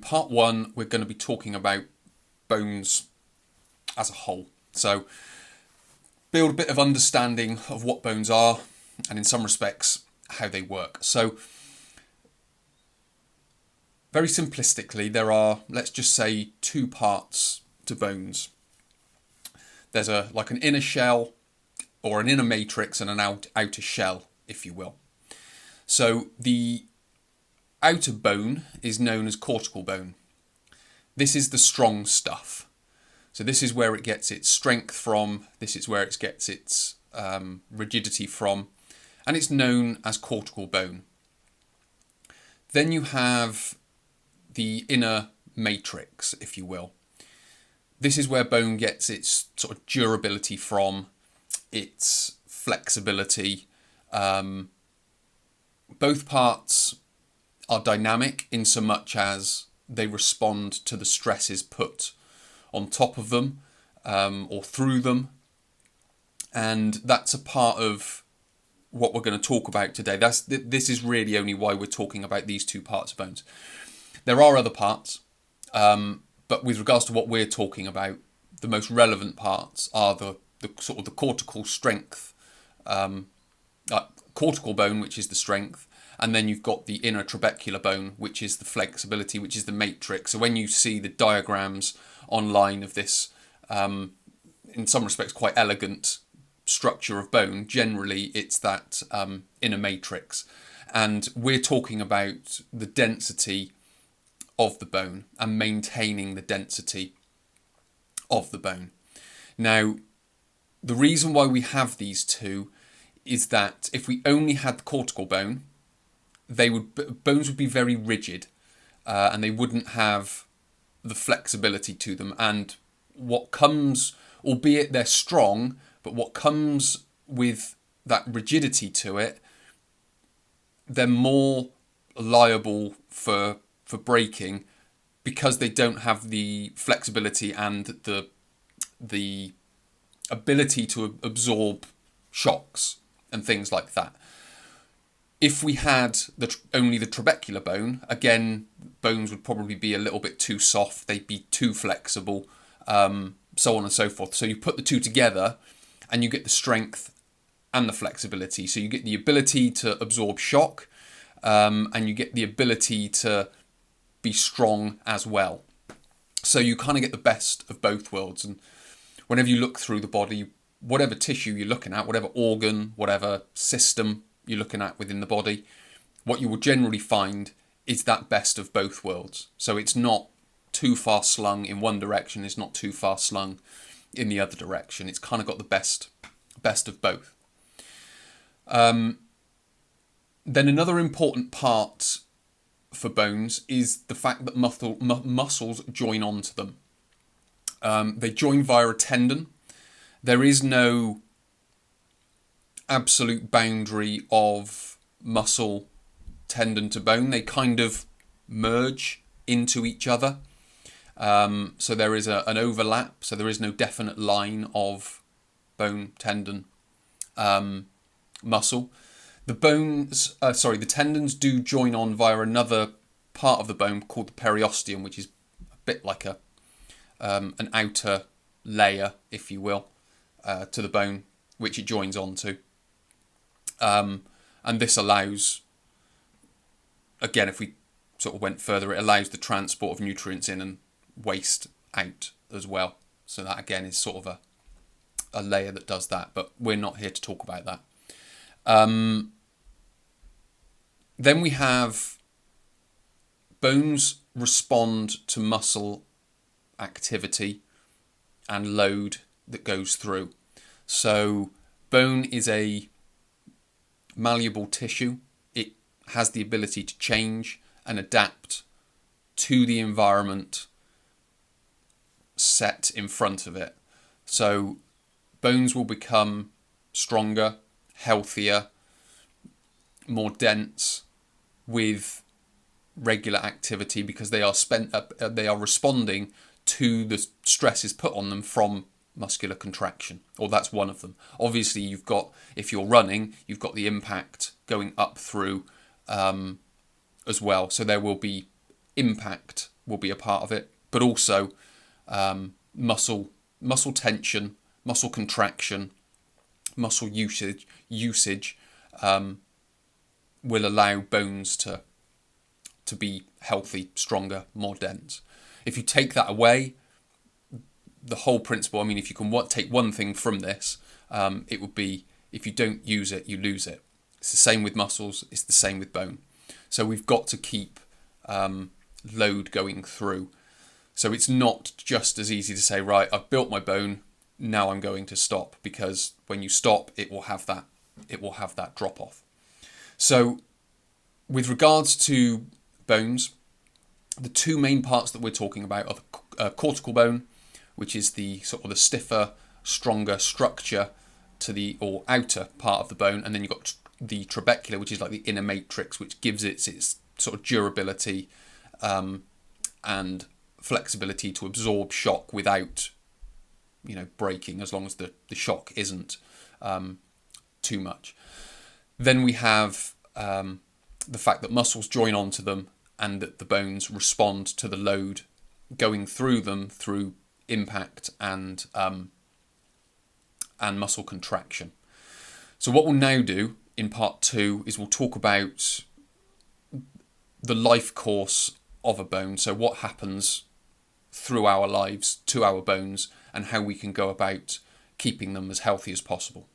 part one, we're going to be talking about bones as a whole. So build a bit of understanding of what bones are and in some respects how they work. So very simplistically, there are, let's just say, two parts to bones. There's like an inner shell or an inner matrix and an outer shell, if you will. So the outer bone is known as cortical bone. This is the strong stuff. So this is where it gets its strength from. This is where it gets its rigidity from. And it's known as cortical bone. Then you have the inner matrix, if you will. This is where bone gets its sort of durability from, its flexibility. Both parts are dynamic in so much as they respond to the stresses put on top of them or through them. And that's a part of what we're going to talk about today. This is really only why we're talking about these two parts of bones. There are other parts, but with regards to what we're talking about, the most relevant parts are the sort of the cortical strength, cortical bone, which is the strength, and then you've got the inner trabecular bone, which is the flexibility, which is the matrix. So when you see the diagrams online of this, in some respects quite elegant structure of bone, generally it's that inner matrix. And we're talking about the density of the bone and maintaining the density of the bone. Now, the reason why we have these two is that if we only had the cortical bone, bones would be very rigid and they wouldn't have the flexibility to them. And what comes, albeit they're strong, but what comes with that rigidity to it, they're more liable for breaking because they don't have the flexibility and the ability to absorb shocks and things like that. If we had only the trabecular bone, again, bones would probably be a little bit too soft, they'd be too flexible, so on and so forth. So you put the two together and you get the strength and the flexibility. So you get the ability to absorb shock and you get the ability to be strong as well. So you kind of get the best of both worlds. And whenever you look through the body, whatever tissue you're looking at, whatever organ, whatever system you're looking at within the body, what you will generally find is that best of both worlds. So it's not too far slung in one direction, it's not too far slung in the other direction. It's kind of got the best of both. Then another important part for bones is the fact that muscles join onto them. They join via a tendon. There is no absolute boundary of muscle tendon to bone. They kind of merge into each other. So there is an overlap. So there is no definite line of bone, tendon, muscle. The tendons do join on via another part of the bone called the periosteum, which is a bit like an outer layer, if you will, to the bone, which it joins onto. And this allows, again, if we sort of went further, it allows the transport of nutrients in and waste out as well. So that again is sort of a layer that does that, but we're not here to talk about that. Then we have bones respond to muscle activity and load that goes through. So bone is a malleable tissue. It has the ability to change and adapt to the environment set in front of it. So bones will become stronger, healthier, more dense with regular activity because they are responding to the stresses put on them from muscular contraction, or that's one of them. Obviously, if you're running, you've got the impact going up through as well. So there will be impact will be a part of it, but also muscle tension, muscle contraction, muscle usage will allow bones to be healthy, stronger, more dense. If you take that away, the whole principle, I mean, if you can take one thing from this, it would be, if you don't use it, you lose it. It's the same with muscles, it's the same with bone. So we've got to keep load going through. So it's not just as easy to say, right, I've built my bone, now I'm going to stop, because when you stop, it will have that drop off. So with regards to bones, the two main parts that we're talking about are the cortical bone, which is the sort of the stiffer, stronger structure to the or outer part of the bone, and then you've got the trabecular, which is like the inner matrix, which gives its sort of durability and flexibility to absorb shock without, breaking, as long as the shock isn't too much. Then we have the fact that muscles join onto them and that the bones respond to the load going through them through impact and muscle contraction. So what we'll now do in part 2 is we'll talk about the life course of a bone. So what happens through our lives to our bones and how we can go about keeping them as healthy as possible.